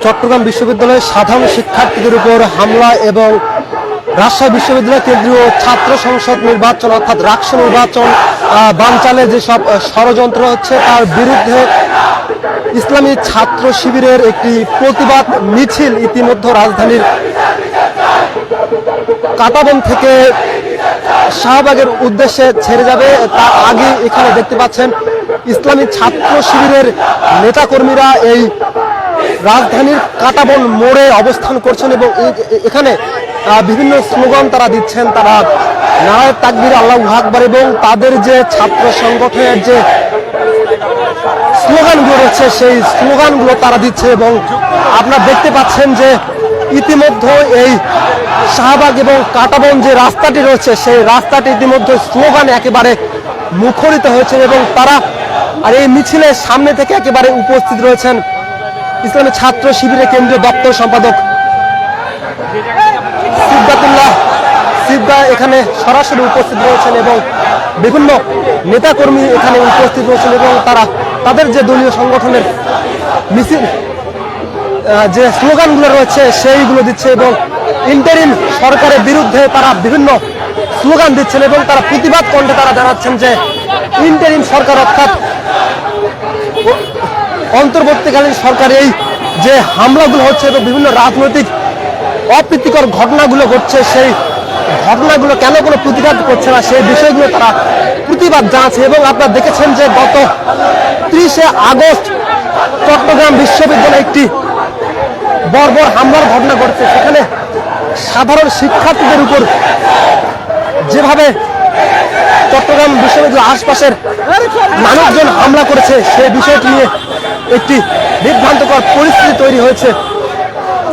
চট্টগ্রাম বিশ্ববিদ্যালয়ের সাধারণ শিক্ষার্থীদের উপর হামলা এবং রাজশাহী বিশ্ববিদ্যালয় কেন্দ্রীয় ছাত্র সংসদ নির্বাচন অর্থাৎ রাকসু নির্বাচন বানচালে যেসব ষড়যন্ত্র হচ্ছে তার বিরুদ্ধে ইসলামী ছাত্র শিবিরের একটি প্রতিবাদ মিছিল ইতিমধ্যে রাজধানীর কাঁটাবন থেকে শাহবাগের উদ্দেশ্যে ছেড়ে যাবে। তার আগে এখানে দেখতে পাচ্ছেন ইসলামী ছাত্র শিবিরের নেতাকর্মীরা এই রাজধানীর কাঁটাবন মোড়ে অবস্থান করছেন এবং এখানে বিভিন্ন স্লোগান তারা দিচ্ছেন। তারা নারায়ে তাকবীর আল্লাহু আকবার এবং তাদের যে ছাত্র সংগঠনের যে স্লোগানগুলো রয়েছে সেই স্লোগানগুলো তারা দিচ্ছে এবং আপনারা দেখতে পাচ্ছেন যে ইতিমধ্যে এই শাহবাগ এবং কাঁটাবন যে রাস্তাটি রয়েছে সেই রাস্তাটি ইতিমধ্যে স্লোগানে একেবারে মুখরিত হয়েছে এবং তারা আর এই মিছিলের সামনে থেকে একেবারে উপস্থিত রয়েছেন ইসলামী ছাত্র শিবিরের কেন্দ্রীয় দপ্তর সম্পাদক সিবগাতুল্লাহ সিবগা এখানে সরাসরি উপস্থিত রয়েছেন এবং বিভিন্ন নেতাকর্মী এখানে উপস্থিত রয়েছেন এবং তারা তাদের যে দলীয় সংগঠনের মিছিল যে স্লোগানগুলো রয়েছে সেইগুলো দিচ্ছে এবং ইন্টারিম সরকারের বিরুদ্ধে তারা বিভিন্ন স্লোগান দিচ্ছেন এবং তারা প্রতিবাদ কণ্ঠে তারা জানাচ্ছেন যে ইন্টারিম সরকার অর্থাৎ অন্তর্বর্তীকালীন সরকার এই যে হামলাগুলো হচ্ছে এবং বিভিন্ন রাজনৈতিক অপ্রীতিকর ঘটনাগুলো ঘটছে সেই ঘটনাগুলো কেন কোনো প্রতিবাদ করছে না সেই বিষয়গুলো তারা প্রতিবাদ জানাচ্ছে এবং আপনারা দেখেছেন যে গত 30শে আগস্ট চট্টগ্রাম বিশ্ববিদ্যালয়ে একটি বর্বর হামলার ঘটনা ঘটছে। সেখানে সাধারণ শিক্ষার্থীদের উপর যেভাবে চট্টগ্রাম বিশ্ববিদ্যালয়ের আশপাশের মানুষজন হামলা করেছে সেই বিষয়টি নিয়ে একটি বিভ্রান্তকর পরিস্থিতি তৈরি হয়েছে।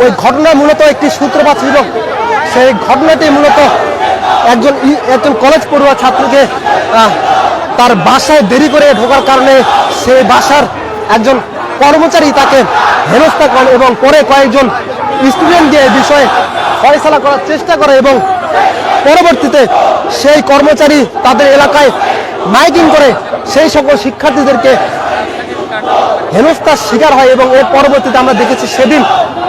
ওই ঘটনা মূলত একটি সূত্রপাত ছিল। সেই ঘটনাটি মূলত একজন কলেজ পড়ুয়া ছাত্রকে তার বাসায় দেরি করে ঢোকার কারণে সেই বাসার একজন কর্মচারী তাকে হেনস্থা করেন এবং পরে কয়েকজন স্টুডেন্ট দিয়ে বিষয়ে ফয়সালা করার চেষ্টা করে এবং পরবর্তীতে সেই কর্মচারী তাদের এলাকায় মাইকিং করে সেই সকল শিক্ষার্থীদেরকে হেনস্থার শিকার হয় এবং এর পরবর্তীতে আমরা দেখেছি সেদিন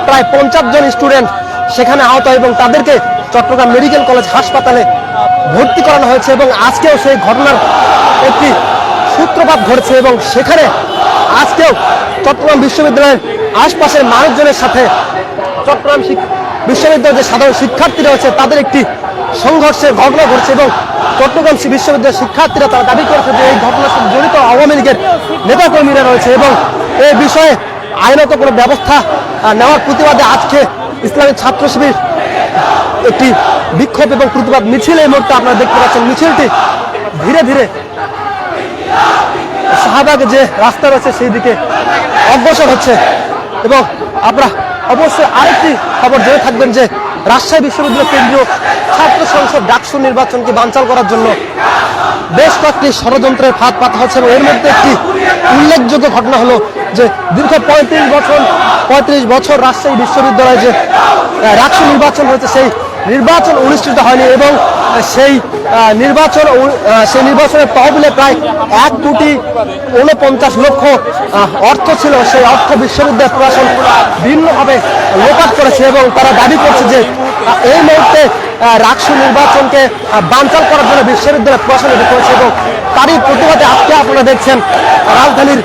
প্রায় 50 জন স্টুডেন্ট সেখানে আহত এবং তাদেরকে চট্টগ্রাম মেডিকেল কলেজ হাসপাতালে ভর্তি করানো হয়েছে এবং আজকেও সেই ঘটনার একটি সূত্রপাত ঘটছে এবং সেখানে আজকেও চট্টগ্রাম বিশ্ববিদ্যালয়ের আশপাশের মানুষজনের সাথে চট্টগ্রাম বিশ্ববিদ্যালয়ের যে সাধারণ শিক্ষার্থী রয়েছে তাদের একটি সংঘর্ষের ঘটনা ঘটছে এবং চট্টগ্রাম বিশ্ববিদ্যালয়ের শিক্ষার্থীরা তারা দাবি করেছে যে এই ঘটনার সাথে জড়িত আওয়ামী লীগের নেতাকর্মীরা রয়েছে এবং এই বিষয়ে আইনত কোনো ব্যবস্থা নেওয়ার প্রতিবাদে আজকে ইসলামী ছাত্র শিবির একটি বিক্ষোভ এবং প্রতিবাদ মিছিল এই মুহূর্তে আপনারা দেখতে পাচ্ছেন। মিছিলটি ধীরে ধীরে শাহবাগে যে রাস্তা রয়েছে সেই দিকে অগ্রসর হচ্ছে এবং আপনারা অবশ্যই আরেকটি খবর জেনে থাকবেন যে রাজশাহী বিশ্ববিদ্যালয় কেন্দ্রীয় ছাত্র সংসদ ডাকসু নির্বাচনকে বানচাল করার জন্য বেশ কয়েকটি ষড়যন্ত্রের ফাঁদ পাতা হচ্ছে এবং এর মধ্যে একটি উল্লেখযোগ্য ঘটনা হলো যে দীর্ঘ 35 বছর রাজশাহী বিশ্ববিদ্যালয়ে যে ডাকসু নির্বাচন হয়েছে সেই নির্বাচন অনুষ্ঠিত হয়নি এবং সেই নির্বাচনের তহবিলে প্রায় 1,49,00,000 অর্থ ছিল। সেই অর্থ বিশ্ববিদ্যালয় প্রশাসন ভিন্নভাবে লোপাট করেছে এবং তারা দাবি করছে যে এই মুহূর্তে ডাকসু নির্বাচনকে বানচাল করার জন্য বিশ্ববিদ্যালয় প্রশাসন এটা করেছে এবং তারই প্রতিবাদে আজকে আপনারা দেখছেন রাজধানীর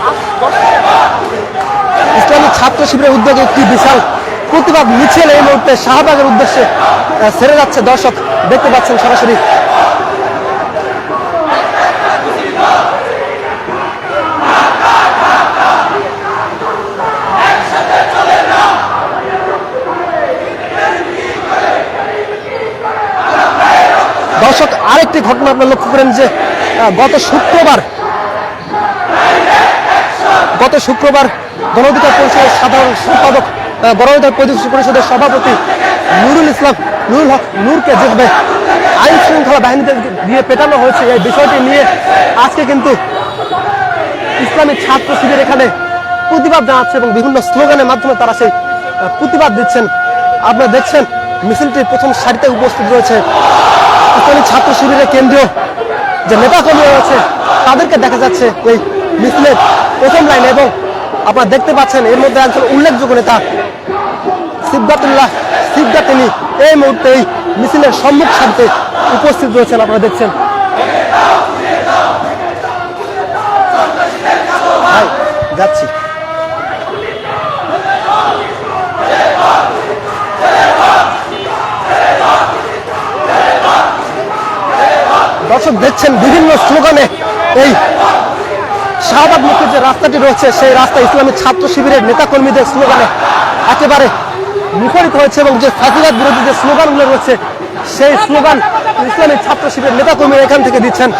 ইসলামী ছাত্র শিবিরের উদ্যোগে একটি বিশাল প্রতিবাদ মিছিল এই মুহূর্তে শাহবাগের উদ্দেশ্যে ছেড়ে যাচ্ছে। দর্শক দেখতে পাচ্ছেন সরাসরি। দর্শক আরেকটি ঘটনা আপনারা লক্ষ্য করেন যে গত শুক্রবার গণ অধিকার পরিষদের সাধারণ সম্পাদক গণ অধিকার পরিষদের সভাপতি নুরুল ইসলাম নুরুল হক নূরকে যেভাবে আইন শৃঙ্খলা বাহিনীতে দিয়ে পেটানো হয়েছে এই বিষয়টি নিয়ে আজকে কিন্তু ইসলামী ছাত্র শিবির এখানে প্রতিবাদ জানাচ্ছে এবং বিভিন্ন স্লোগানের মাধ্যমে তারা সেই প্রতিবাদ দিচ্ছেন। আপনারা দেখছেন মিছিলটির প্রথম সারিতে উপস্থিত রয়েছে ইসলামী ছাত্র শিবিরের কেন্দ্রীয় যে নেতাকর্মী রয়েছে তাদেরকে দেখা যাচ্ছে এই মিছিলের প্রথম লাইনে, এবং আপনারা দেখতে পাচ্ছেন এর মধ্যে একজন উল্লেখযোগ্য নেতা সিবগাতুল্লাহ সিবগা, তিনি এই মুহূর্তে এই মিছিলের সম্মুখ সারিতে উপস্থিত রয়েছেন। আপনারা দেখছেন যাচ্ছি। দর্শক দেখছেন বিভিন্ন স্লোগানে এই শাহবাগ মুখের যে রাস্তাটি রয়েছে সেই রাস্তা ইসলামী ছাত্র শিবিরের নেতাকর্মীদের স্লোগানে একেবারে মুখরিত হয়েছে, এবং যে ফাঁসিবাদ বিরোধী যে স্লোগানগুলো রয়েছে সেই স্লোগান ইসলামী ছাত্র শিবিরের নেতাকর্মীরা এখান থেকে দিচ্ছেন,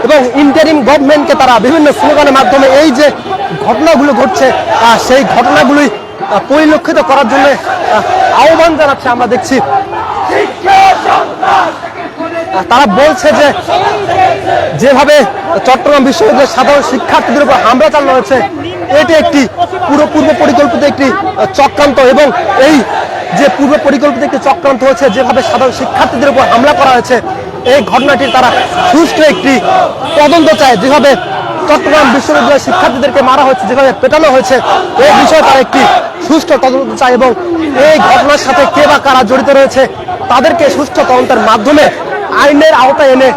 এবং ইন্টারিম গভর্নমেন্টকে তারা বিভিন্ন স্লোগানের মাধ্যমে এই যে ঘটনাগুলো ঘটছে সেই ঘটনাগুলি পরিলক্ষিত করার জন্য আহ্বান জানাচ্ছে। আমরা দেখছি তারা বলছে যে যেভাবে চট্টগ্রাম বিশ্ববিদ্যালয়ের সাধারণ শিক্ষার্থীদের উপর হামলা চালানো হয়েছে এটি একটি পূর্ব পরিকল্পিত একটি চক্রান্ত, এবং এই যে পূর্ব পরিকল্পিত একটি চক্রান্ত হয়েছে, যেভাবে সাধারণ শিক্ষার্থীদের উপর হামলা করা হয়েছে এই ঘটনাটির তারা সুষ্ঠু একটি তদন্ত চায়। যেভাবে চট্টগ্রাম বিশ্ববিদ্যালয়ের শিক্ষার্থীদেরকে মারা হয়েছে, যেভাবে পেটানো হয়েছে, এই বিষয়ে তারা একটি সুষ্ঠু তদন্ত চায়, এবং এই ঘটনার সাথে কে বা কারা জড়িত রয়েছে তাদেরকে সুষ্ঠু তদন্তের মাধ্যমে আইনের আওতায় এনে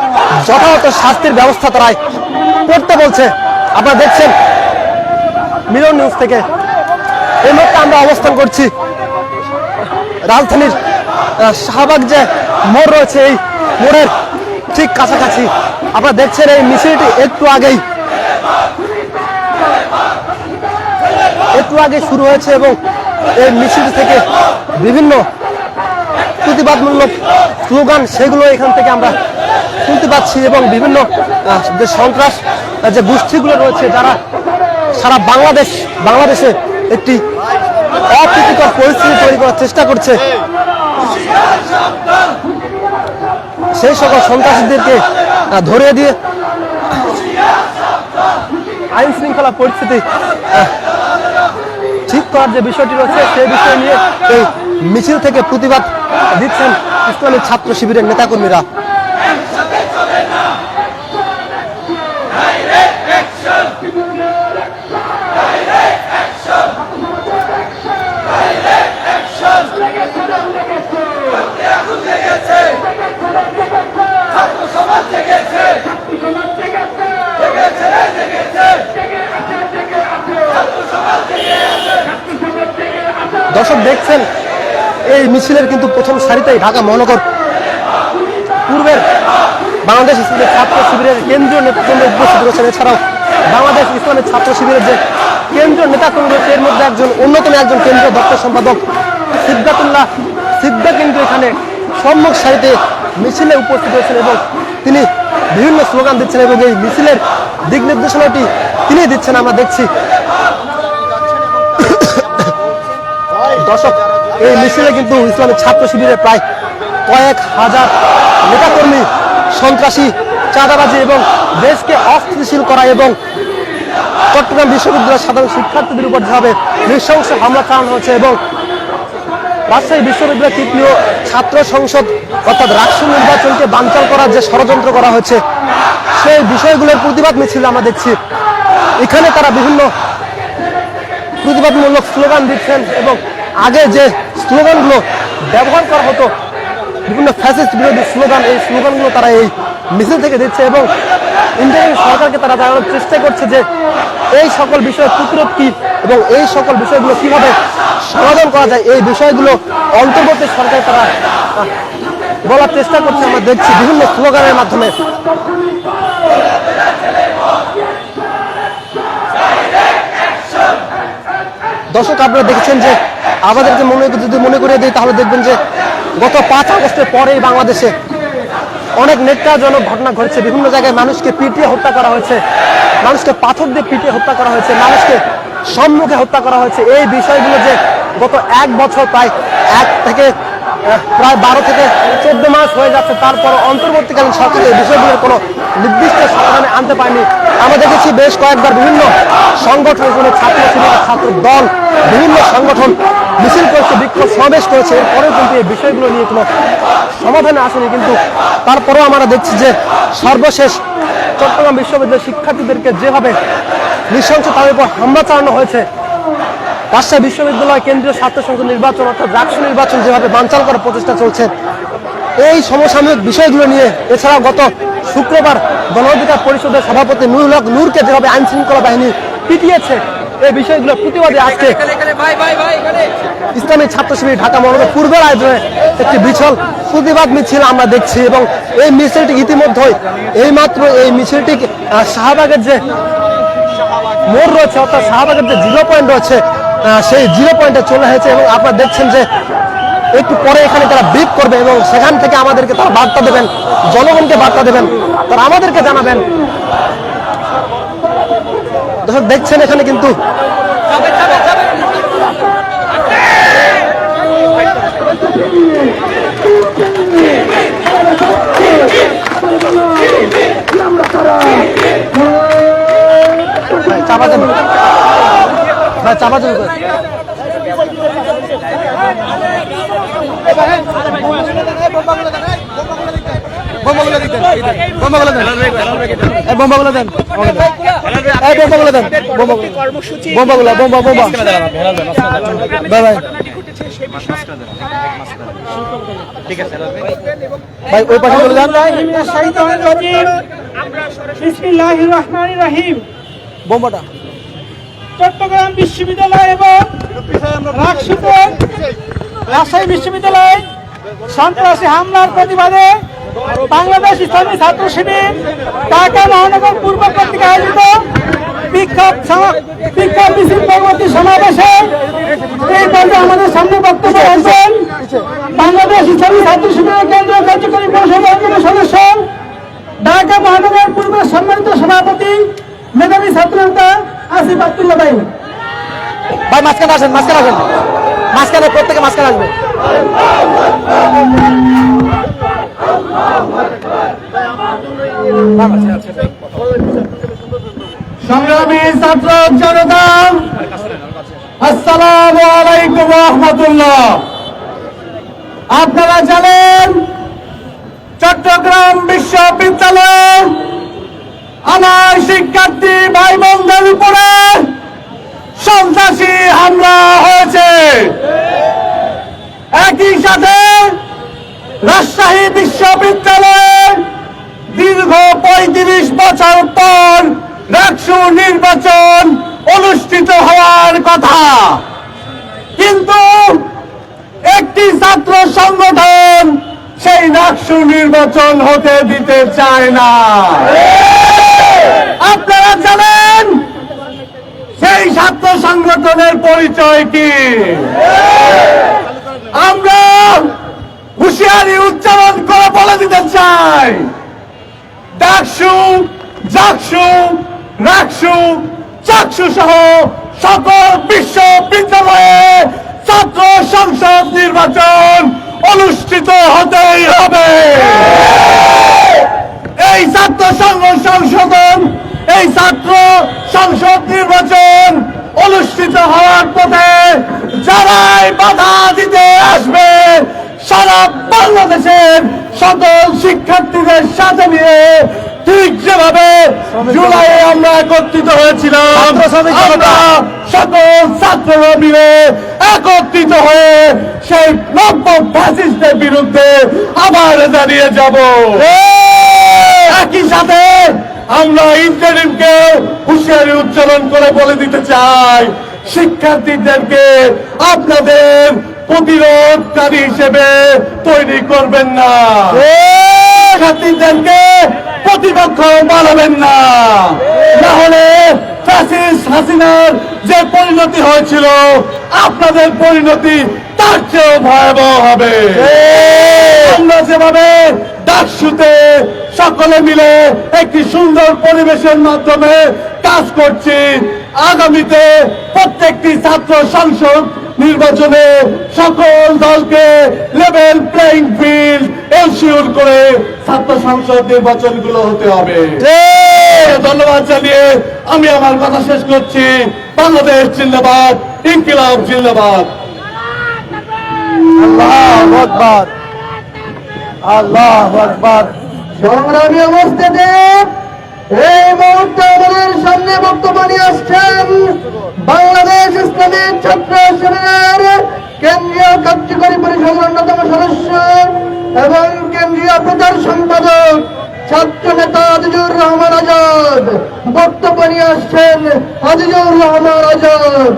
যথাযথ শাস্তির ব্যবস্থা তারা করতে বলছে। আপনারা দেখছেন মিরর নিউজ থেকে এই মুহূর্তে আমরা অবস্থান করছি রাজধানীর শাহবাগ যে মোড় রয়েছে এই মোড়ের ঠিক কাছাকাছি। আপনারা দেখছেন এই মিছিলটি একটু আগে শুরু হয়েছে, এবং এই মিছিল থেকে বিভিন্ন প্রতিবাদমূলক স্লোগান সেগুলো এখান থেকে আমরা শুনতে পাচ্ছি, এবং বিভিন্ন যে সন্ত্রাস যে গোষ্ঠীগুলো রয়েছে যারা সারা বাংলাদেশে একটি অপ্রীতিকর পরিস্থিতি তৈরি করার চেষ্টা করছে, সেই সকল সন্ত্রাসীদেরকে ধরিয়ে দিয়ে আইন শৃঙ্খলা পরিস্থিতি ঠিক করার যে বিষয়টি রয়েছে সেই বিষয় নিয়ে এই মিছিল থেকে প্রতিবাদ দিচ্ছেন ইসলামী ছাত্র শিবিরের নেতাকর্মীরা। দর্শক দেখছেন এই মিছিলের কিন্তু প্রথম সারিতেই ঢাকা মহানগর পূর্বের বাংলাদেশ ইসলামী ছাত্র শিবিরের কেন্দ্রীয় নেতাকর্মী উপস্থিত রয়েছেন। এছাড়াও বাংলাদেশ ইসলামী ছাত্র শিবিরের যে কেন্দ্রীয় নেতাকর্মী রয়েছে এর মধ্যে অন্যতম একজন কেন্দ্রীয় দপ্তর সম্পাদক সিবগাতুল্লাহ সিবগা কিন্তু এখানে সম্মুখ সারিতে মিছিলে উপস্থিত হয়েছেন, এবং তিনি বিভিন্ন স্লোগান দিচ্ছেন, এবং এই মিছিলের দিক নির্দেশনাটি তিনি দিচ্ছেন। আমরা দেখছি দর্শক এই মিছিলে কিন্তু ইসলামী ছাত্র শিবিরের প্রায় কয়েক হাজার নেতাকর্মী সন্ত্রাসী, চাঁদাবাজি এবং দেশকে অস্থিতিশীল করা এবং চট্টগ্রাম বিশ্ববিদ্যালয়ের সাধারণ শিক্ষার্থীদের উপর যেভাবে নৃশংস হামলা চালানো হয়েছে, এবং রাজশাহী বিশ্ববিদ্যালয় তৃতীয় ছাত্র সংসদ অর্থাৎ রাষ্ট্র নির্বাচনকে বানচাল করার যে ষড়যন্ত্র করা হয়েছে সেই বিষয়গুলোর প্রতিবাদ মিছিল আমরা দেখছি। এখানে তারা বিভিন্ন প্রতিবাদমূলক স্লোগান দিচ্ছেন, এবং আগে যে স্লোগানগুলো ব্যবহার করা হতো বিভিন্ন ফ্যাসিস্ট বিরোধী স্লোগান, এই স্লোগানগুলো তারা এই মিছিল থেকে দিচ্ছে, এবং ইন্ডিয়ান সরকারকে তারা জানানোর চেষ্টা করছে যে এই সকল বিষয়ের প্রতিরোধ কি এবং এই সকল বিষয়গুলো কিভাবে সমাধান করা যায়, এই বিষয়গুলো অন্তর্বর্তী সরকার তারা বলার চেষ্টা করছে। আমরা দেখছি বিভিন্ন স্লোগানের মাধ্যমে। দর্শক আপনারা দেখেছেন যে আমাদেরকে যদি মনে করিয়ে দিই তাহলে দেখবেন যে গত 5 আগস্টের পরেই বাংলাদেশে অনেক নেটকাজনক ঘটনা ঘটেছে। বিভিন্ন জায়গায় মানুষকে পিটিয়ে হত্যা করা হয়েছে, মানুষকে পাথর দিয়ে পিটিয়ে হত্যা করা হয়েছে, মানুষকে সম্মুখে হত্যা করা হয়েছে। এই বিষয়গুলো যে গত 1 বছর প্রায় 12 থেকে 14 মাস হয়ে যাচ্ছে, তারপর অন্তর্বর্তীকালীন সরকার এই বিষয়গুলোর কোনো নির্দিষ্ট সমাধানে আনতে পারেনি। আমরা দেখেছি বেশ কয়েকবার বিভিন্ন সংগঠন, ছাত্র শিবির, ছাত্র দল, বিভিন্ন সংগঠন মিছিল করেছে, বিক্ষোভ সমাবেশ করেছে, এরপরেও কিন্তু এই বিষয়গুলো নিয়ে কোনো সমাধানে আসেনি। কিন্তু তারপরেও আমরা দেখছি যে সর্বশেষ চট্টগ্রাম বিশ্ববিদ্যালয়ের শিক্ষার্থীদেরকে যেভাবে নৃশংস তাদের উপর হামলা চালানো হয়েছে, রাজশাহী বিশ্ববিদ্যালয় কেন্দ্রীয় ছাত্র সংসদ নির্বাচন অর্থাৎ রাকসু নির্বাচন যেভাবে বানচাল করার প্রচেষ্টা চলছে, এই সমসাময়িক বিষয়গুলো নিয়ে এছাড়াও গত শুক্রবার গণ অধিকার পরিষদের সভাপতি নুরুল হক নূরকে যেভাবে আইন শৃঙ্খলা বাহিনী পিটিয়েছে, এই বিষয়গুলো প্রতিবাদে আজকে ইসলামী ছাত্র শিবির ঢাকা মহানগর পূর্বের আয়োজনে একটি বিশাল প্রতিবাদ মিছিল আমরা দেখছি। এবং এই মিছিলটি ইতিমধ্যেই এইমাত্র এই মিছিলটি শাহবাগের যে মোড় রয়েছে অর্থাৎ শাহবাগের যে 0 পয়েন্ট রয়েছে সেই 0 পয়েন্টে চলে হয়েছে। এবং আপনারা দেখছেন যে একটু পরে এখানে তারা ব্রিফ করবে এবং সেখান থেকে আমাদেরকে তারা বার্তা দেবেন, জনগণকে বার্তা দেবেন, তারা আমাদেরকে জানাবেন। দর্শক দেখছেন এখানে কিন্তু চাপা দেন ভাই, চাপা দেন ভাই ওই পাশে চলে যান। বিসমিল্লাহির রহমানির রহিম। বোমাটা চট্টগ্রাম বিশ্ববিদ্যালয় এবং রাজশাহী বিশ্ববিদ্যালয় সন্ত্রাসী হামলার প্রতিবাদে বাংলাদেশ ইসলামী ছাত্র শিবির ঢাকা মহানগর পূর্ব কর্তৃক আয়োজিত বিক্ষোভ মিছিল পরবর্তী সমাবেশে এই পর্যায়ে আমাদের সামনে বক্তব্য রাখছেন বাংলাদেশ ইসলামী ছাত্র শিবিরের কেন্দ্রীয় কার্যকরী পরিষদের সদস্য ঢাকা মহানগর পূর্বের সম্মানিত সভাপতি মেধাবী ছাত্র নেতা আসিফ আব্দুল্লাহ ভাই। ভাই মাঝখানে আসেন, মাঝখানে প্রত্যেকে মাঝখানে আসবে। সংগ্রামী ছাত্র জনতা, আসসালামু আলাইকুম ওয়া রাহমাতুল্লাহ। আপনারা জানেন চট্টগ্রাম বিশ্ববিদ্যালয়ে আমার শিক্ষার্থী ভাই বোনদের উপরে সন্ত্রাসী হামলা হয়েছে। একই সাথে রাজশাহী বিশ্ববিদ্যালয়ে দীর্ঘ 35 বছর পর রাকসু নির্বাচন অনুষ্ঠিত হওয়ার কথা, কিন্তু একটি ছাত্র সংগঠন সেই রাকসু নির্বাচন হতে দিতে চায় না। আপনারা জানেন সেই ছাত্র সংগঠনের পরিচয় কি? আমরা হুঁশিয়ারি উচ্চারণ করে বলে দিতে চাই, ডাকসু, জাকসু, রাকসু, চাকসু সহ সকল বিশ্ববিদ্যালয়ে ছাত্র সংসদ নির্বাচন অনুষ্ঠিত হতেই হবে। এই ছাত্র সংসদ নির্বাচন অনুষ্ঠিত হওয়ার পথে যারাই বাধা দিতে আসবে, সারা বাংলাদেশের সকল শিক্ষার্থীদের সাথে নিয়ে ঠিক যেভাবে জুলাই আমরা একত্রিত হয়েছিলাম, আমরা সকল ছাত্ররা মিলে একত্রিত হয়ে সেই নব্য ফ্যাসিস্টের বিরুদ্ধে আবার দাঁড়িয়ে যাব। একই সাথে আমরা ইন্টারিমকে হুঁশিয়ারি উচ্চারণ করে বলে দিতে চাই, শিক্ষার্থীদেরকে আপনাদের প্রতিরোধকারী হিসেবে তৈরি করবেন না, শিক্ষার্থীদেরকে প্রতিপক্ষ বানাবেন না, না হলে ফ্যাসিস্ট হাসিনার যে পরিণতি হয়েছিল আপনাদের পরিণতি তার চেয়েও ভয়াবহ হবে। আমরা যেভাবে ডাকসুতে সকলে মিলে একটি সুন্দর পরিবেশের মাধ্যমে কাজ করছি, আগামীতে প্রত্যেকটি ছাত্র সংসদ নির্বাচনে সকল দলকে লেভেল প্লেইং ফিল্ড এনশিওর করে ছাত্র সংসদ নির্বাচনগুলো হতে হবে। ধন্যবাদ জানিয়ে আমি আমার কথা শেষ করছি। বাংলাদেশ জিন্দাবাদ, ইনকিলাব জিন্দাবাদ। আল্লাহু আকবার, আল্লাহু আকবার। সংগ্রামী অবস্থাতে এই মুহূর্তে আমাদের সামনে বক্তব্য নিয়ে আসছেন বাংলাদেশ ইসলামী ছাত্র শিবিরের কেন্দ্রীয় কার্যকরী পরিষদের অন্যতম সদস্য এবং কেন্দ্রীয় প্রচার সম্পাদক ছাত্র নেতা আজিজুর রহমান আজাদ। বক্তব্য নিয়ে আসছেন আজিজুর রহমান আজাদ।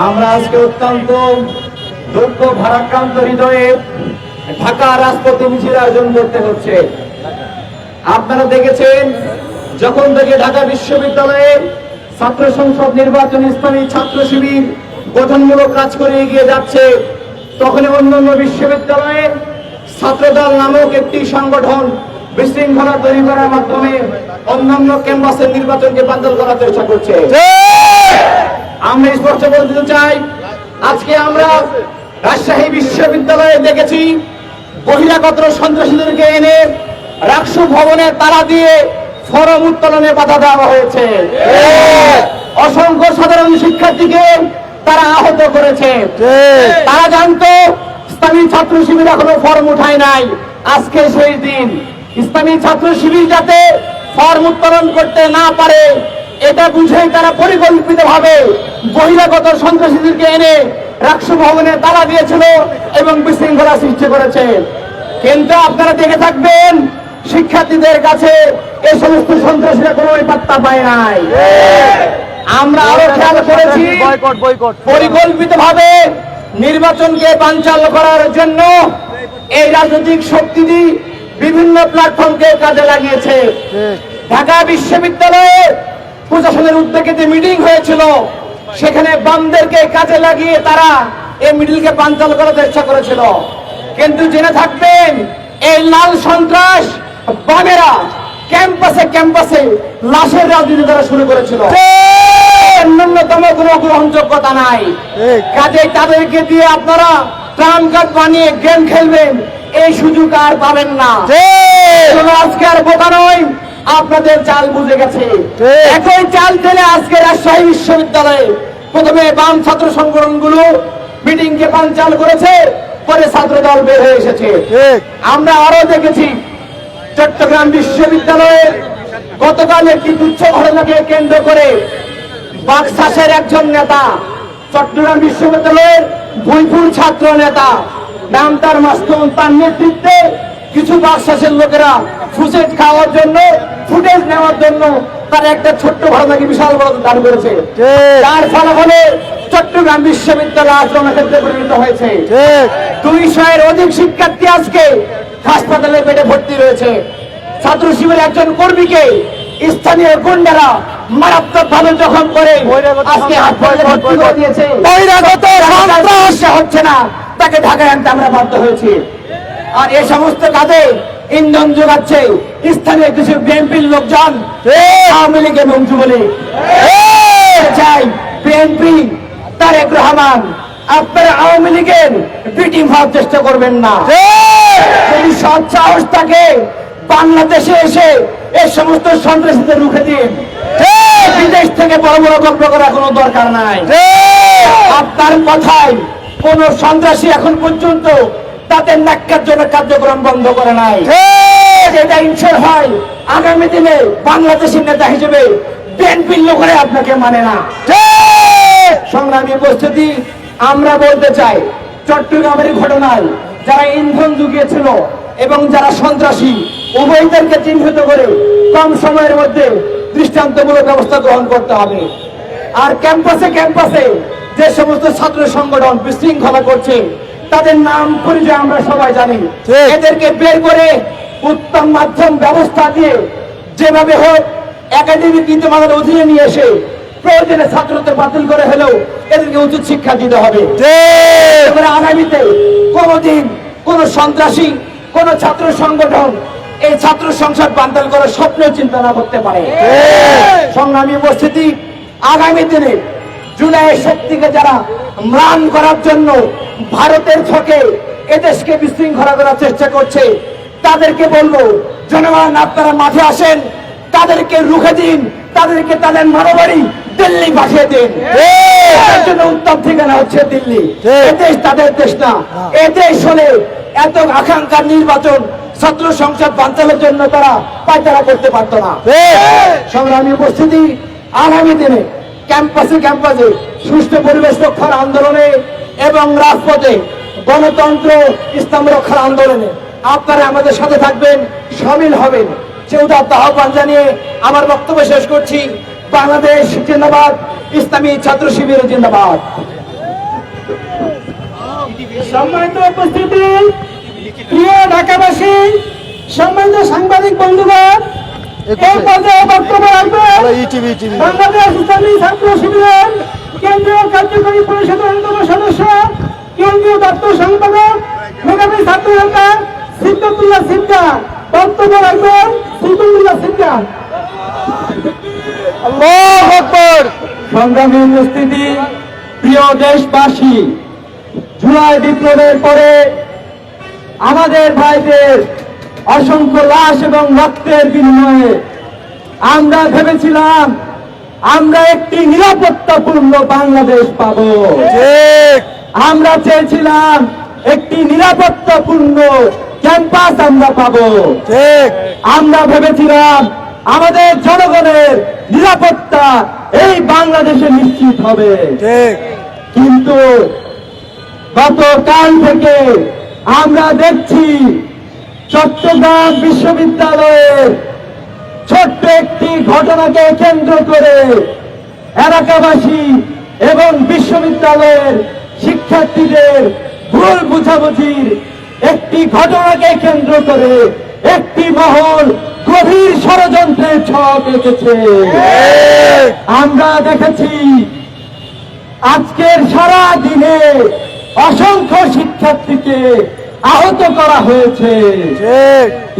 আমরা আজকে অত্যন্ত দুঃখ ভারাক্রান্ত হৃদয়ে ঢাকা রাজপথে মিছিল আয়োজন করতে হচ্ছে। আপনারা দেখেছেন যখন থেকে ঢাকা বিশ্ববিদ্যালয়ে ছাত্র সংসদ নির্বাচন ইসলামী ছাত্র শিবির গঠনমূলক কাজ করে এগিয়ে যাচ্ছে, তখন অন্যান্য বিশ্ববিদ্যালয়ে ছাত্রদল নামক একটি সংগঠন বিশৃঙ্খলা তৈরি করার মাধ্যমে অন্যান্য ক্যাম্পাসের নির্বাচনকে বাতিল করার চেষ্টা করছে। আমরা স্পষ্ট বলতে চাই, আজকে আমরা রাজশাহী বিশ্ববিদ্যালয়ে দেখেছি বহিরাগত সন্ত্রাসীদেরকে এনে রাকসু ভবনে তালা দিয়ে ফরম উত্তোলনে বাধা দেওয়া হয়েছে। অসংখ্য সাধারণ শিক্ষার্থীকে তারা আহত করেছে। তারা জানতো ইসলামী ছাত্র শিবির এখনো ফর্ম উঠায় নাই, আজকে সেই দিন। ইসলামী ছাত্র শিবির যাতে ফর্ম উত্তোলন করতে না পারে এটা বুঝেই তারা পরিকল্পিতভাবে বহিরাগত সন্ত্রাসীদেরকে এনে রাকসু ভবনে তালা দিয়েছিল এবং বিশৃঙ্খলা সৃষ্টি করেছে। কিন্তু আপনারা দেখে থাকবেন শিক্ষার্থীদের কাছে এই সমস্ত সন্ত্রাসীরা কোনো পাত্তা পায় নাই। আমরা আরো খেয়াল করেছি পরিকল্পিতভাবে নির্বাচনকে বানচাল করার জন্য এই রাজনৈতিক শক্তিটি বিভিন্ন প্ল্যাটফর্মকে কাজে লাগিয়েছে। ঢাকা বিশ্ববিদ্যালয়ে প্রশাসনের উদ্যোগে যে মিটিং হয়েছিল সেখানে বামদেরকে কাজে লাগিয়ে তারা এই মিটিংকে বানচাল করার চেষ্টা করেছিল। কিন্তু জেনে থাকবেন এই লাল সন্ত্রাস বামেরা ক্যাম্পাসে ক্যাম্পাসে লাশের রাজনীতি তারা শুরু করেছিল। ন্যূনতম কোনো গ্রহণযোগ্যতা নাই। কাজে তাদেরকে দিয়ে আপনারা ট্রাম্প কার্ড বানিয়ে গেম খেলবেন, এই সুযোগ আর পাবেন না। আজকে আর বোকা নয়, আপনাদের চাল বুঝে গেছে। একই চাল টেনে আজকে রাজশাহী বিশ্ববিদ্যালয়ে প্রথমে বাম ছাত্র সংগঠনগুলো মিটিংকে বানচাল করেছে, পরে ছাত্র দল বের হয়ে এসেছে। আমরা আরো দেখেছি চট্টগ্রাম বিশ্ববিদ্যালয়ে গতকাল একটি তুচ্ছ ঘটনাকে কেন্দ্র করে বাকশাসের একজন নেতা, চট্টগ্রাম বিশ্ববিদ্যালয়ের ভুইপুর ছাত্র নেতা নাম তার মাস্তুম, তার নেতৃত্বে কিছু বাকশাসের লোকেরা ফুটেজ খাওয়ার জন্য, ফুটেজ নেওয়ার জন্য তার একটা ছোট্ট ঘটনাকে বিশাল বড় দান করেছে। তার ফলাফলে চট্টগ্রাম বিশ্ববিদ্যালয় আক্রমণের ক্ষেত্রে পরিণত হয়েছে। 200-এর অধিক শিক্ষার্থী আজকে হাসপাতালে বেডে ভর্তি রয়েছে। ছাত্র শিবিরের একজন কর্মীকে স্থানীয় গুন্ডারা মারাত্মক ভাবে জখম করে আজকে হাসপাতালে ভর্তি করে দিয়েছে। হচ্ছে না, তাকে ঢাকায় আনতে আমরা বাধ্য হয়েছি। আর এই সমস্ত কাজে ইন্ধন যোগাচ্ছে স্থানীয় কিছু বিএনপির লোকজন, আওয়ামী লীগ এবং যুবলীগ। চাই বিএনপি তারেক রহমান, আপনারা আওয়ামী লীগের বিটিম হওয়ার চেষ্টা করবেন না। যদি সৎ সাহস থাকে বাংলাদেশে এসে এই সমস্ত সন্ত্রাসীদের রুখে দিন। বিদেশ থেকে বড় বড় গল্প করার কোনো দরকার নাই। আপনার কথায় কোন সন্ত্রাসী এখন পর্যন্ত তাদের ন্যাক্কারজনক কার্যক্রম বন্ধ করে নাই। এটা ইনশোর হয় আগামী দিনে বাংলাদেশের নেতা হিসেবে বিএনপির লোকেরা আপনাকে মানে না। সংগ্রামী উপস্থিতি, আমরা বলতে চাই চট্টগ্রামের ঘটনায় যারা ইন্ধন জুগিয়েছিল এবং যারা সন্ত্রাসী উভয়দেরকে চিহ্নিত করে কম সময়ের মধ্যে দৃষ্টান্তমূলক ব্যবস্থা গ্রহণ করতে হবে। আর ক্যাম্পাসে ক্যাম্পাসে যে সমস্ত ছাত্র সংগঠন বিশৃঙ্খলা করছে তাদের নাম পরিচয় আমরা সবাই জানি। এদেরকে বের করে উত্তম মাধ্যম ব্যবস্থা দিয়ে যেভাবে হোক একাডেমিক নীতিমালার অধীনে নিয়ে এসে প্রয়োজনে ছাত্রত্ব বাতিল করে হলেও এদেরকে উচিত শিক্ষা দিতে হবে। আগামীতে কোনদিন কোন সন্ত্রাসী কোন ছাত্র সংগঠন এই ছাত্র সংসদ বাতিল করার স্বপ্ন চিন্তা না করতে পারে। সংগ্রামী উপস্থিতি, আগামী দিনে জুলাইয়ের শক্তিকে যারা ম্লান করার জন্য ভারতের ছকে এদেশকে বিশৃঙ্খলা করার চেষ্টা করছে তাদেরকে বলবো, জনগণ আপনারা মাঠে আসেন, তাদেরকে রুখে দিন, তাদেরকে তাদের মানবাড়ি দিল্লি পাঠিয়ে দিন। এর জন্য উত্তম ঠিকানা হচ্ছে দিল্লি। এ দেশ তাদের দেশ না। এ দেশ হলে এত আকাঙ্ক্ষার নির্বাচন ছাত্র সংসদ বাঞ্চালের জন্য তারা পায়তারা করতে পারতো না। সংগ্রামী উপস্থিতি, আগামী দিনে ক্যাম্পাসে ক্যাম্পাসে সুষ্ঠু পরিবেশ রক্ষার আন্দোলনে এবং রাজপথে গণতন্ত্র ইসলাম রক্ষার আন্দোলনে আপনারা আমাদের সাথে থাকবেন, সামিল হবেন। সেউদার আহ্বান জানিয়ে আমার বক্তব্য শেষ করছি। বাংলাদেশ জিন্দাবাদ, ইসলামী ছাত্র শিবির জিন্দাবাদ। সম্মানিত উপস্থিতি, প্রিয় ঢাকাবাসী, সম্মানিত সাংবাদিক বন্ধুগণ, এই পর্যায়ে বক্তব্য রাখবেন বাংলাদেশ ইসলামী ছাত্র শিবিরের কেন্দ্রীয় কার্যকরী পরিষদের অন্যতম সদস্য, কেন্দ্রীয় দপ্তর সম্পাদক, মেধাবী ছাত্র নেতা সিদ্দুল্লাহ সিদ্দা। বক্তব্য রাখবেন সিদ্দুল্লাহ সিদ্দা। আল্লাহু আকবার। সংগ্রামী উপস্থিতি, প্রিয় দেশবাসী, জুলাই বিপ্লবের পরে আমাদের ভাইদের অসংখ্য লাশ এবং রক্তের বিনিময়ে আমরা ভেবেছিলাম আমরা একটি নিরাপত্তাপূর্ণ বাংলাদেশ পাব। আমরা চেয়েছিলাম একটি নিরাপত্তাপূর্ণ ক্যাম্পাস আমরা পাব। আমরা ভেবেছিলাম আমাদের জনগণের নিরাপত্তা এই বাংলাদেশে নিশ্চিত হবে। কিন্তু গতকাল থেকে আমরা দেখছি চট্টগ্রাম বিশ্ববিদ্যালয়ের ছোট্ট একটি ঘটনাকে কেন্দ্র করে এলাকাবাসী এবং বিশ্ববিদ্যালয়ের শিক্ষার্থীদের ভুল বুঝাবুঝির একটি ঘটনাকে কেন্দ্র করে একটি মহল গভীর ষড়যন্ত্রের ছক এঁকেছে। আমরা দেখেছি আজকের সারা দিনে অসংখ্য শিক্ষার্থীকে আহত করা হয়েছে।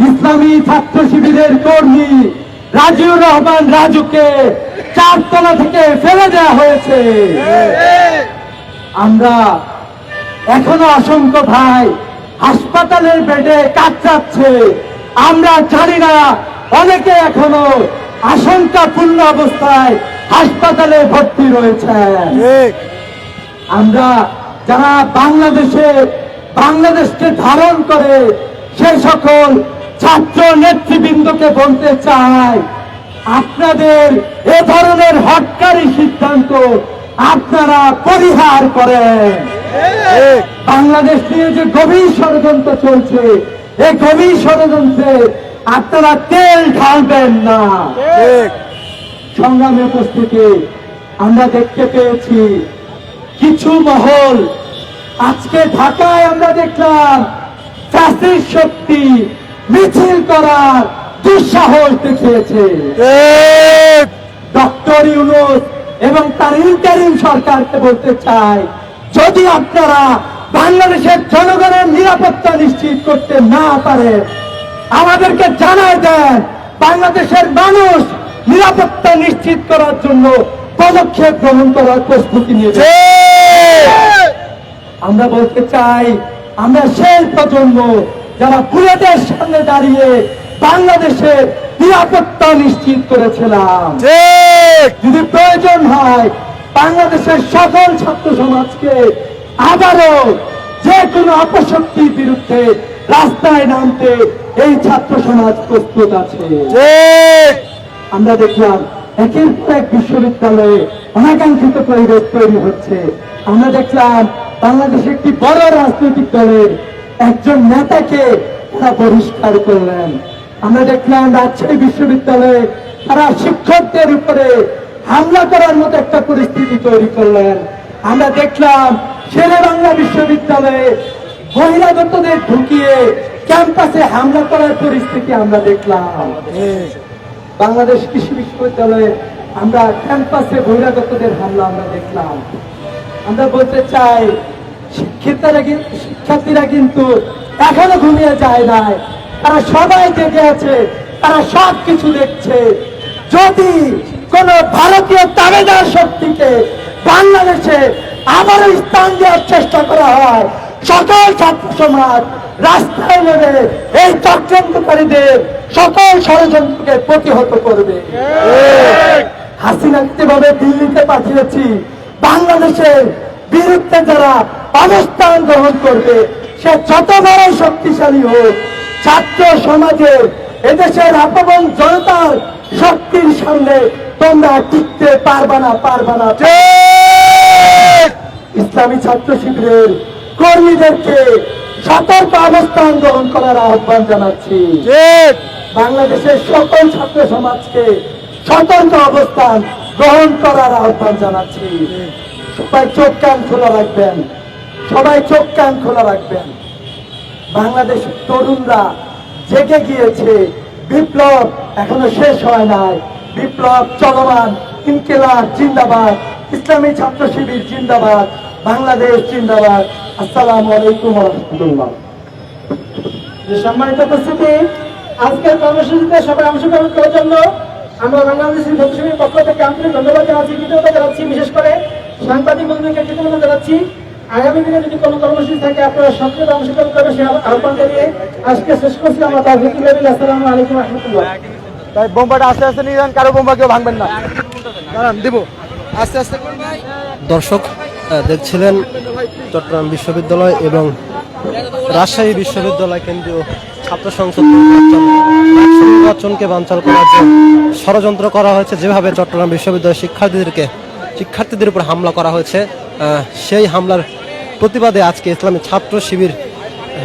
ইসলামী ছাত্র শিবিরের কর্মী রাজিউর রহমান রাজুকে 4 তলা থেকে ফেলে দেওয়া হয়েছে। আমরা এখনো অসংখ্য ভাই হাসপাতালের বেডে কাতরাচ্ছে। আমরা জানি না অনেকে এখনো আশঙ্কাপূর্ণ অবস্থায় হাসপাতালে ভর্তি রয়েছে। আমরা যারা বাংলাদেশকে ধারণ করে সে সকল ছাত্র নেতৃবৃন্দকে বলতে চাই, আপনাদের এ ধরনের হটকারী সিদ্ধান্ত আপনারা পরিহার করেন। বাংলাদেশ নিয়ে যে গভীর ষড়যন্ত্র চলছে, এই গভীর ষড়যন্ত্রে আপনারা তেল ঢালবেন না। সংগ্রামে উপস্থিতি, আমরা দেখতে পেয়েছি কিছু মহল আজকে ঢাকায় আমরা দেখলাম ফ্যাসিস্ট শক্তি মিছিল করার দুঃসাহস দেখিয়েছে। ডক্টর ইউনূস এবং তার ইন্টারিম সরকারকে বলতে চাই, যদি আপনারা বাংলাদেশের জনগণের নিরাপত্তা নিশ্চিত করতে না পারে আমাদেরকে জানায় দেন। বাংলাদেশের মানুষ নিরাপত্তা নিশ্চিত করার জন্য পদক্ষেপ গ্রহণ করার প্রস্তুতি নিয়েছে। আমরা বলতে চাই, আমরা সেই প্রজন্ম যারা বুলেটের সামনে দাঁড়িয়ে বাংলাদেশের নিরাপত্তা নিশ্চিত করেছিলাম। যদি প্রয়োজন হয় বাংলাদেশের সকল ছাত্র সমাজকে আবারও যে কোনো অপশক্তির বিরুদ্ধে রাস্তায় নামতে এই ছাত্র সমাজ প্রস্তুত আছে। আমরা দেখলাম একের পর এক বিশ্ববিদ্যালয়ে অনাকাঙ্ক্ষিত পরিবেশ তৈরি হচ্ছে। আমরা দেখলাম বাংলাদেশে একটি বড় রাজনৈতিক দলের একজন নেতাকে তারা বহিষ্কার করলেন। আমরা দেখলাম রাজশাহী বিশ্ববিদ্যালয়ে তারা শিক্ষকদের উপরে হামলা করার মতো একটা পরিস্থিতি তৈরি করলেন। আমরা দেখলাম শেরেবাংলা বিশ্ববিদ্যালয়ে বহিরাগতদের ঢুকিয়ে ক্যাম্পাসে হামলা করার পরিস্থিতি আমরা দেখলাম। বাংলাদেশ কৃষি বিশ্ববিদ্যালয়ে আমরা ক্যাম্পাসে বহিরাগতদের হামলা আমরা দেখলাম। আমরা বলতে চাই, শিক্ষার্থীরা কিন্তু এখনো ঘুমিয়ে যায় নাই, তারা সবাই জেগে আছে, তারা সব কিছু দেখছে। যদি কোন ভারতীয় তাবেদার শক্তিকে বাংলাদেশে আবারও স্থান দেওয়ার চেষ্টা করা হয়, সকল ছাত্র সমাজ রাস্তায় নেমে এই চক্রান্তকারীদের সকল ষড়যন্ত্রকে প্রতিহত করবে। হাসিনাকে যেভাবে দিল্লিতে পাঠিয়েছি, বাংলাদেশের বিরুদ্ধে যারা অবস্থান গ্রহণ করবে সে যত বড় শক্তিশালী হোক, ছাত্র সমাজের এদেশের আপন জনতার শক্তির সামনে তোমরা টিকতে পারবা না। ইসলামী ছাত্র শিবিরের কর্মীদেরকে সতর্ক অবস্থান গ্রহণ করার আহ্বান জানাচ্ছি। বাংলাদেশের সকল ছাত্র সমাজকে সতর্ক অবস্থান গ্রহণ করার আহ্বান জানাচ্ছি। সবাই চোখ কান খোলা রাখবেন। বাংলাদেশের তরুণরা জেগে গিয়েছে। বিপ্লব এখনো শেষ হয় নাই, বিপ্লব চলমান। ইনকিলাব জিন্দাবাদ, ইসলামী ছাত্র শিবির জিন্দাবাদ, বাংলাদেশ জিন্দাবাদ। আসসালামু আলাইকুম ওয়া রাহমাতুল্লাহ। সম্মানিত উপস্থিতি, আজকের কর্মসূচিতে সবাই অংশগ্রহণ করার জন্য আমরা বাংলাদেশের ছাত্র শিবিরের পক্ষ থেকে আন্তরিক ধন্যবাদ জানাচ্ছি, কৃতজ্ঞতা জানাচ্ছি। বিশেষ করে সাংবাদিক বন্ধুকে কৃতজ্ঞতা জানাচ্ছি। আগামী দিনে যদি কোনো কর্মসূচি থাকে আপনারা সক্রিয় অংশগ্রহণ করবে সে আহ্বান জানিয়ে আজকে শেষ করছি। আমরা তাওফিকুল আবিল। আসসালামু আলাইকুম ওয়া রাহমাতুল্লাহ। তাই বোম্বাটা আস্তে আস্তে নিয়ে যান, কারো বোম্বা কেউ ভাঙবেন না। দাঁড়ান, দিব আস্তে আস্তে। দর্শক দেখছিলেন চট্টগ্রাম বিশ্ববিদ্যালয় এবং রাজশাহী বিশ্ববিদ্যালয় কেন্দ্রীয় ছাত্র সংসদ নির্বাচনকে বানচাল করার যে ষড়যন্ত্র করা হয়েছে, যেভাবে চট্টগ্রাম বিশ্ববিদ্যালয়ের শিক্ষার্থীদের উপর হামলা করা হয়েছে, সেই হামলার প্রতিবাদে আজকে ইসলামী ছাত্র শিবির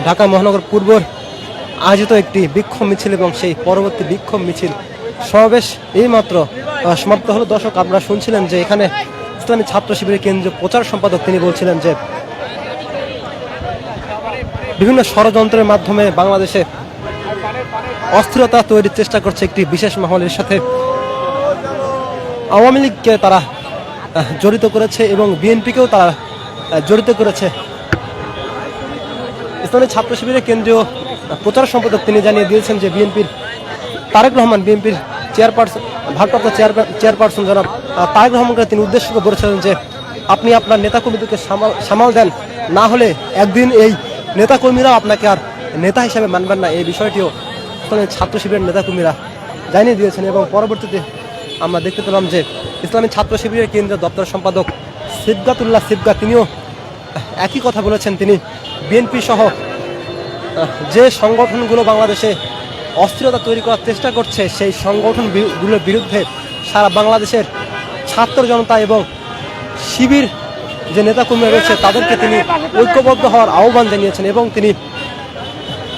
ঢাকা মহানগর পূর্ব আয়োজিত একটি বিক্ষোভ মিছিল এবং সেই পরবর্তী বিক্ষোভ মিছিল সমাবেশ এইমাত্র সমাপ্ত হলো। দর্শক, আপনারা শুনছিলেন যে এখানে ইসলামী ছাত্র শিবিরের কেন্দ্রীয় প্রচার সম্পাদক তিনি বলছিলেন যে বিভিন্ন ষড়যন্ত্রের মাধ্যমে বাংলাদেশে অস্থিরতা তৈরির চেষ্টা করছে একটি বিশেষ মহলের সাথে আওয়ামী লীগকে তারা জড়িত করেছে এবং বিএনপিকেও তারা জড়িত করেছে। ইসলামী ছাত্র শিবিরের কেন্দ্রীয় প্রচার সম্পাদক তিনি জানিয়ে দিয়েছেন যে বিএনপির তারেক রহমান, বিএনপির ভারপ্রাপ্ত চেয়ারপারসন জনাব তারেক রহমানকে তিনি উদ্দেশ্য করে বলেছিলেন যে আপনি আপনার নেতাকর্মীদেরকে সামাল দেন, না হলে একদিন এই নেতাকর্মীরাও আপনাকে আর নেতা হিসাবে মানবেন না। এই বিষয়টিও ছাত্র শিবিরের নেতাকর্মীরা জানিয়ে দিয়েছেন এবং পরবর্তীতে আমরা দেখতে পেলাম যে ইসলামী ছাত্র শিবিরের কেন্দ্রীয় দপ্তর সম্পাদক সিবগাতুল্লাহ সিবগা তিনিও একই কথা বলেছেন। তিনি বিএনপি সহ যে সংগঠনগুলো বাংলাদেশে অস্থিরতা তৈরি করার চেষ্টা করছে সেই সংগঠনগুলোর বিরুদ্ধে সারা বাংলাদেশের ছাত্র জনতা এবং শিবির যে নেতাকর্মীরা রয়েছে তাদেরকে তিনি ঐক্যবদ্ধ হওয়ার আহ্বান জানিয়েছেন এবং তিনি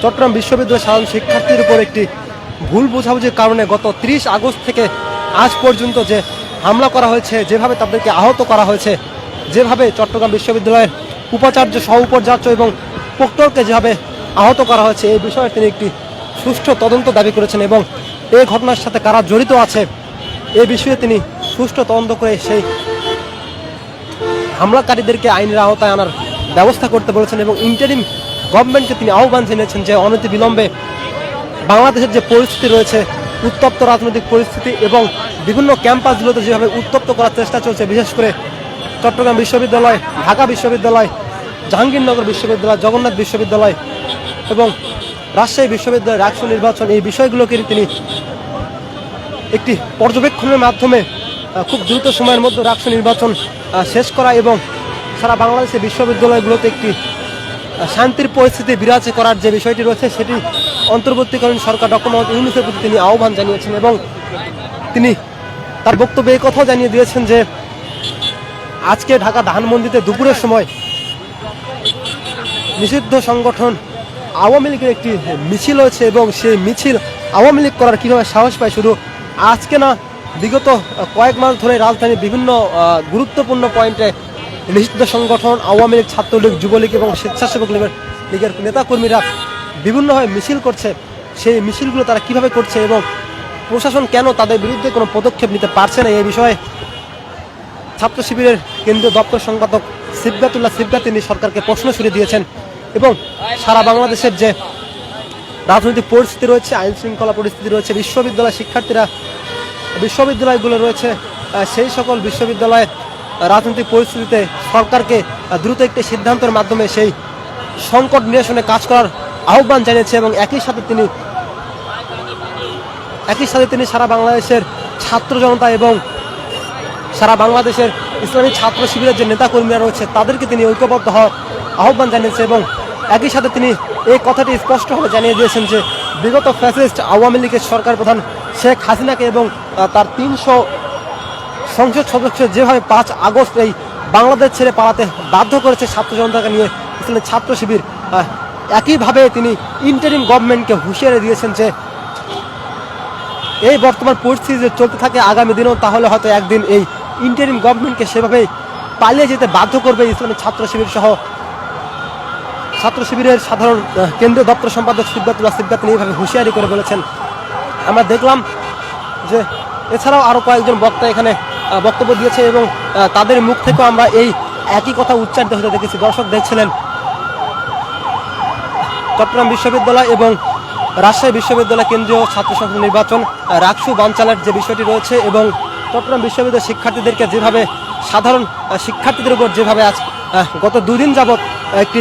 চট্টগ্রাম বিশ্ববিদ্যালয়ের সাধারণ শিক্ষার্থীদের উপর একটি ভুল বোঝাবুঝির কারণে গত 30 আগস্ট থেকে আজ পর্যন্ত যে হামলা করা হয়েছে, যেভাবে তাদেরকে আহত করা হয়েছে, যেভাবে চট্টগ্রাম বিশ্ববিদ্যালয়ের উপাচার্য, সহ উপাচার্য এবং প্রক্টরকে যেভাবে আহত করা হয়েছে, এই বিষয়ে তিনি একটি সুষ্ঠু তদন্ত দাবি করেছেন এবং এই ঘটনার সাথে কারা জড়িত আছে এই বিষয়ে তিনি সুষ্ঠু তদন্ত করে সেই হামলাকারীদেরকে আইনের আওতায় আনার ব্যবস্থা করতে বলেছেন এবং ইন্টারিম গভর্নমেন্টকে তিনি আহ্বান জানিয়েছেন যে অনতিবিলম্বে বাংলাদেশের যে পরিস্থিতি রয়েছে, উত্তপ্ত রাজনৈতিক পরিস্থিতি এবং বিভিন্ন ক্যাম্পাসগুলোতে যেভাবে উত্তপ্ত করার চেষ্টা চলছে, বিশেষ করে চট্টগ্রাম বিশ্ববিদ্যালয়, ঢাকা বিশ্ববিদ্যালয়, জাহাঙ্গীরনগর বিশ্ববিদ্যালয়, জগন্নাথ বিশ্ববিদ্যালয় এবং রাজশাহী বিশ্ববিদ্যালয়ের রাষ্ট্র নির্বাচন, এই বিষয়গুলোকে তিনি একটি পর্যবেক্ষণের মাধ্যমে খুব দ্রুত সময়ের মধ্যে রাষ্ট্র নির্বাচন শেষ করা এবং সারা বাংলাদেশের বিশ্ববিদ্যালয়গুলোতে একটি শান্তির পরিস্থিতি বিরাজ করার যে বিষয়টি রয়েছে সেটি অন্তর্বর্তীকালীন সরকার ডক্টর মোহাম্মদ ইউনূসের প্রতি তিনি আহ্বান জানিয়েছেন এবং তিনি তার বক্তব্যে এই কথাও জানিয়ে দিয়েছেন যে আজকে ঢাকা ধানমন্ডিতে দুপুরের সময় নিষিদ্ধ সংগঠন আওয়ামী লীগের একটি মিছিল হয়েছে এবং সেই মিছিল আওয়ামী লীগ করার কীভাবে সাহস পায় শুধু আজকে না, বিগত কয়েক মাস ধরে রাজধানীর বিভিন্ন গুরুত্বপূর্ণ পয়েন্টে নিষিদ্ধ সংগঠন আওয়ামী লীগ, ছাত্রলীগ, যুবলীগ এবং স্বেচ্ছাসেবক লীগের নেতাকর্মীরা বিভিন্নভাবে মিছিল করছে। সেই মিছিলগুলো তারা কিভাবে করছে এবং প্রশাসন কেন তাদের বিরুদ্ধে কোনো পদক্ষেপ নিতে পারছে না, এই বিষয়ে ছাত্র শিবিরের কেন্দ্রীয় দপ্তর সম্পাদক সিবগাতুল্লাহ সিবগা তিনি সরকারকে প্রশ্ন ছুড়ে দিয়েছেন এবং সারা বাংলাদেশের যে রাজনৈতিক পরিস্থিতি রয়েছে, আইন শৃঙ্খলা পরিস্থিতি রয়েছে, বিশ্ববিদ্যালয়গুলো রয়েছে, সেই সকল বিশ্ববিদ্যালয়ের রাজনৈতিক পরিস্থিতিতে সরকারকে দ্রুত একটি সিদ্ধান্তের মাধ্যমে সেই সংকট নিরসনে কাজ করার আহ্বান জানিয়েছে এবং একই সাথে তিনি একই সাথে তিনি সারা বাংলাদেশের ছাত্র জনতা এবং সারা বাংলাদেশের ইসলামী ছাত্র শিবিরের যে নেতাকর্মীরা রয়েছে তাদেরকে তিনি ঐক্যবদ্ধ হওয়ার আহ্বান জানিয়েছে এবং একই সাথে তিনি এই কথাটি স্পষ্টভাবে জানিয়ে দিয়েছেন যে বিগত ফ্যাসিস্ট আওয়ামী লীগের সরকার প্রধান শেখ হাসিনাকে এবং তার 300 সংসদ সদস্য যেভাবে 5 আগস্ট এই বাংলাদেশ ছেড়ে পালাতে বাধ্য করেছে ছাত্র জনতাকে নিয়ে ইসলামী ছাত্র শিবির, একইভাবে তিনি ইন্টারিম গভর্নমেন্টকে হুঁশিয়ারি দিয়েছেন যে এই বর্তমান পরিস্থিতি যে চলতে থাকে আগামী দিনেও তাহলে হয়তো একদিন এই ইন্টারিম গভর্নমেন্টকে সেভাবেই পালিয়ে যেতে বাধ্য করবে ইসলামী ছাত্র শিবির সহ। ছাত্র শিবিরের সাধারণ কেন্দ্রীয় দপ্তর সম্পাদক সিবগাতুল্লাহ সিবগাত এইভাবে হুঁশিয়ারি করে বলেছেন। আমরা দেখলাম যে এছাড়াও আরও কয়েকজন বক্তা এখানে বক্তব্য দিয়েছে এবং তাদের মুখ থেকেও আমরা এই একই কথা উচ্চারিত হতে দেখেছি। দর্শক দেখছিলেন চট্টগ্রাম বিশ্ববিদ্যালয় এবং রাজশাহী বিশ্ববিদ্যালয় কেন্দ্রীয় ছাত্র সংসদ নির্বাচন রাকসু বানচালের যে বিষয়টি রয়েছে এবং চট্টগ্রাম বিশ্ববিদ্যালয়ের শিক্ষার্থীদেরকে যেভাবে সাধারণ শিক্ষার্থীদের উপর যেভাবে আজ গত 2 দিন যাবৎ একটি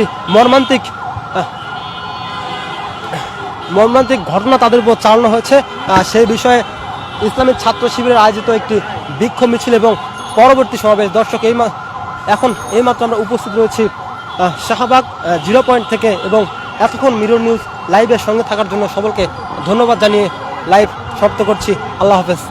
মর্মান্তিক ঘটনা তাদের উপর চালানো হয়েছে, সেই বিষয়ে ইসলামিক ছাত্র শিবিরের আয়োজিত একটি বিক্ষোভ মিছিল এবং পরবর্তী সমাবেশ। দর্শক এইমাত্র আমরা উপস্থিত রয়েছি শাহবাগ 0 পয়েন্ট থেকে এবং এতক্ষণ মিরর নিউজ লাইভের সঙ্গে থাকার জন্য সকলকে ধন্যবাদ জানিয়ে লাইভ সমাপ্ত করছি। আল্লাহ হাফেজ।